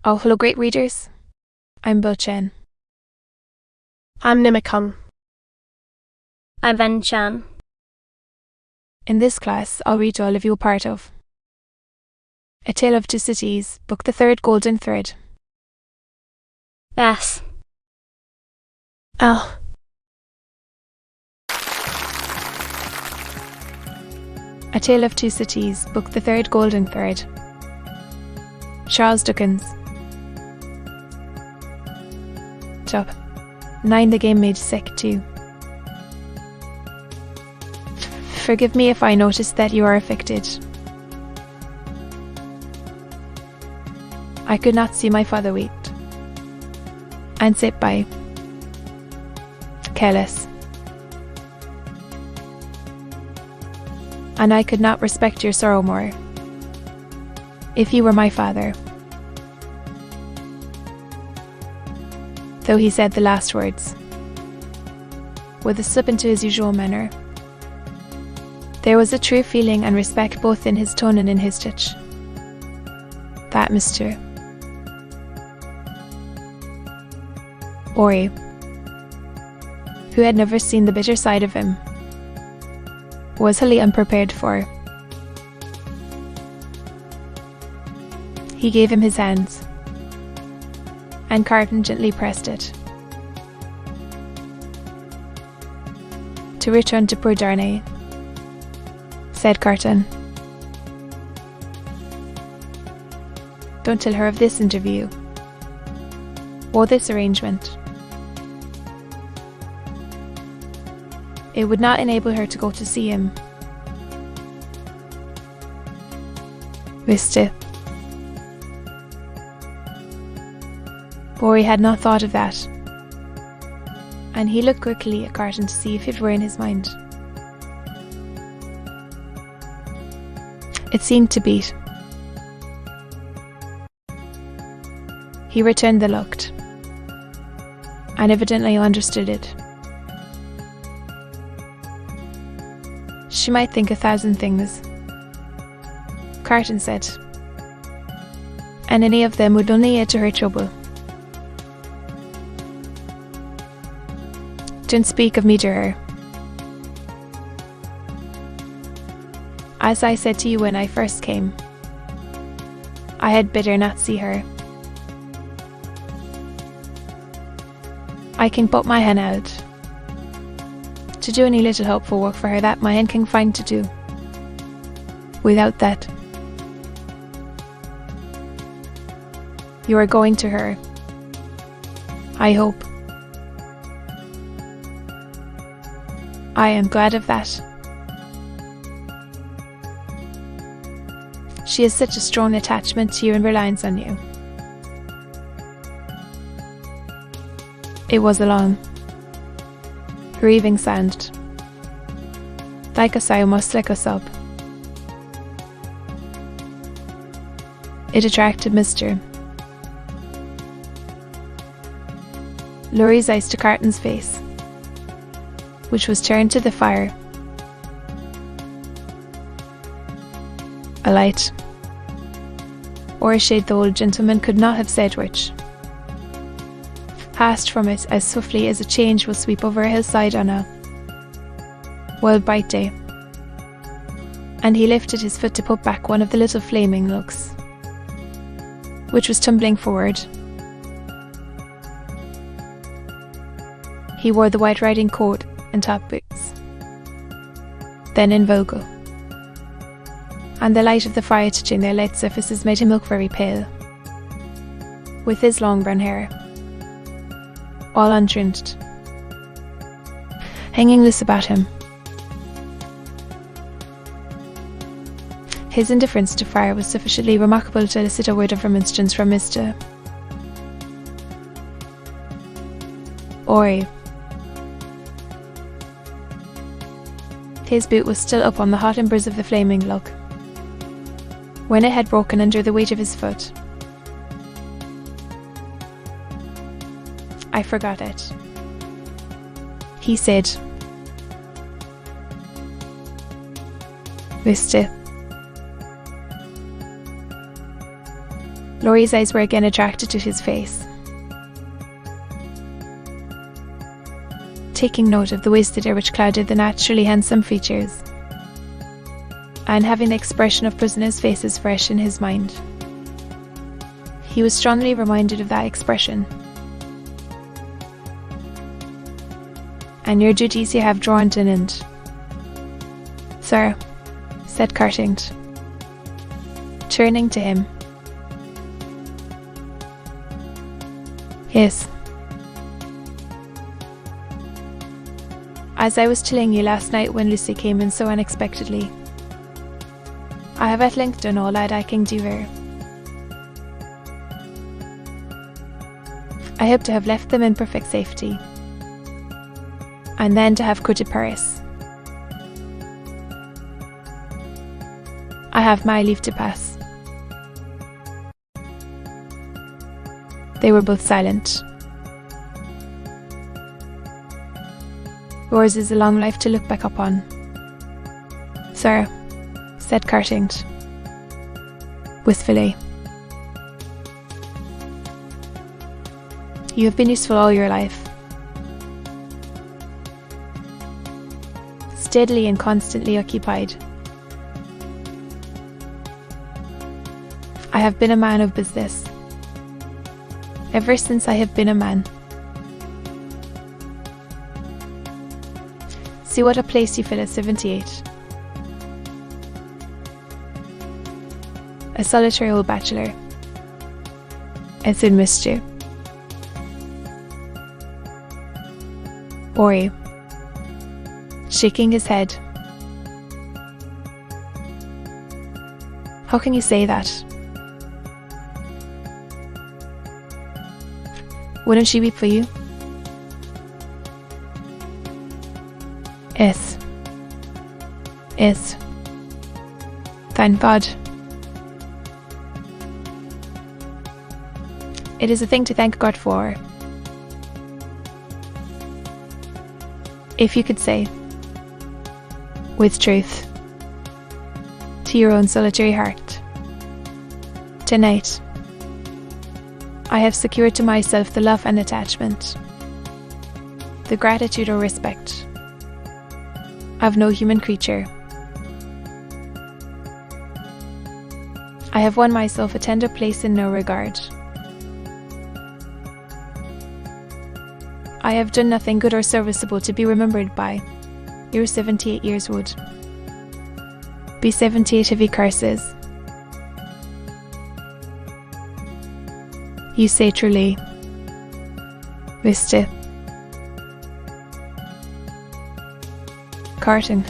Oh, hello, great readers. I'm Chen. I'm Nimikung. I'm Ven Chan. In this class, I'll read to all of you a part of A Tale of Two Cities, Book the Third, Golden Thread. Yes. L. A Tale of Two Cities, Book the Third, Golden Thread. Charles Dickens. Chap. 9. The game made sick too. Forgive me if I notice that you are affected. I could not see my father weep and sit by, careless. And I could not respect your sorrow more, if you were my father. Though he said the last words with a slip into his usual manner, there was a true feeling and respect both in his tone and in his touch. That Mr. Ori, who had never seen the bitter side of him, was wholly unprepared for. He gave him his hands, and Carton gently pressed it. To return to poor Darnay, said Carton. Don't tell her of this interview, or this arrangement. It would not enable her to go to see him. Mr. Bory had not thought of that, and he looked quickly at Carton to see if it were in his mind. It seemed to beat. He returned the look, and evidently understood it. She might think 1,000 things, Carton said, and any of them would only add to her trouble. Don't speak of me to her. As I said to you when I first came, I had better not see her. I can put my hand out to do any little helpful work for her that my hand can find to do. Without that, you are going to her, I hope. I am glad of that. She has such a strong attachment to you and reliance on you. It was a long, grieving sound, like a sigh, almost like a sob. It attracted Mr. Lurie's eyes to Carton's face, which was turned to the fire. A light, or a shade the old gentleman could not have said which, passed from it as swiftly as a change will sweep over a hillside on a wild bright day, and he lifted his foot to put back one of the little flaming lugs, which was tumbling forward. He wore the white riding coat and top boots, then in vogue, and the light of the fire touching their light surfaces made him look very pale, with his long brown hair, all untrimmed, hanging loose about him. His indifference to fire was sufficiently remarkable to elicit a word of remonstrance from Mr. Ori. His boot was still up on the hot embers of the flaming log, when it had broken under the weight of his foot. I forgot it, he said. Mr. Laurie's eyes were again attracted to his face, taking note of the wasted hair which clouded the naturally handsome features, and having the expression of prisoner's faces fresh in his mind. He was strongly reminded of that expression. "And your duties you have drawn to an end." "Sir," said Cartinged, turning to him. "Yes. As I was telling you last night when Lucy came in so unexpectedly, I have at length done all that I can do here. I hope to have left them in perfect safety, and then to have quitted Paris. I have my leave to pass." They were both silent. "Yours is a long life to look back upon, sir," said Cartinged, wistfully. "You have been useful all your life, steadily and constantly occupied. I have been a man of business, ever since I have been a man. See what a place you fill at 78. A solitary old bachelor. I soon missed you." Ori, shaking his head. "How can you say that? Wouldn't she weep for you?" Yes. Yes. Thank God. It is a thing to thank God for. If you could say, with truth, to your own solitary heart, "Tonight, I have secured to myself the love and attachment, the gratitude or respect of no human creature. I have won myself a tender place in no regard. I have done nothing good or serviceable to be remembered by. Your 78 years would be 78 heavy curses. You say truly, Mr. Carting.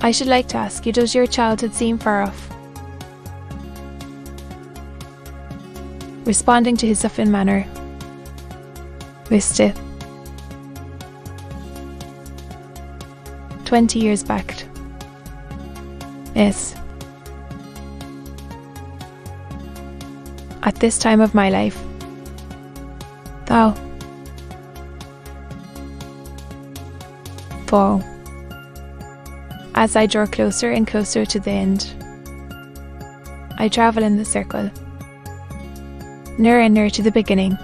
I should like to ask you, does your childhood seem far off?" Responding to his softened manner, Mr. 20 years back. Yes. At this time of my life, thou. For, as I draw closer and closer to the end, I travel in the circle, nearer and nearer to the beginning.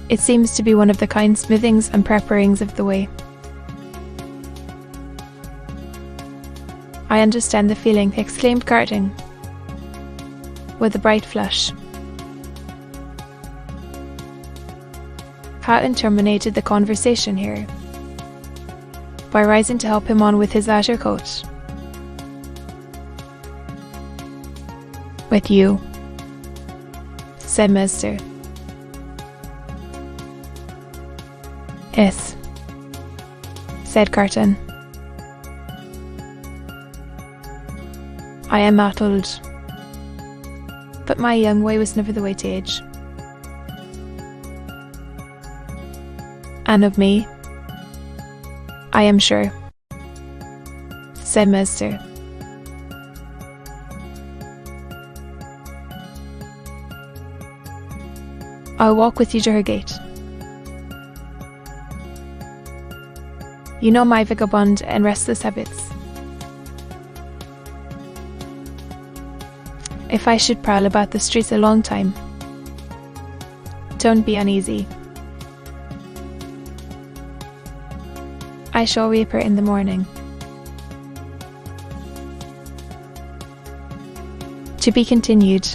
It seems to be one of the kind smoothings and preparings of the way. I understand the feeling, exclaimed Carting, with a bright flush. Hatton terminated the conversation here by rising to help him on with his outer coat. With you, said Mr. Yes, said Carton. I am not old, but my young way was never the way to age. And of me, I am sure, said Mr. I'll walk with you to her gate. You know my vagabond and restless habits. If I should prowl about the streets a long time, don't be uneasy. I shall reappear in the morning. To be continued.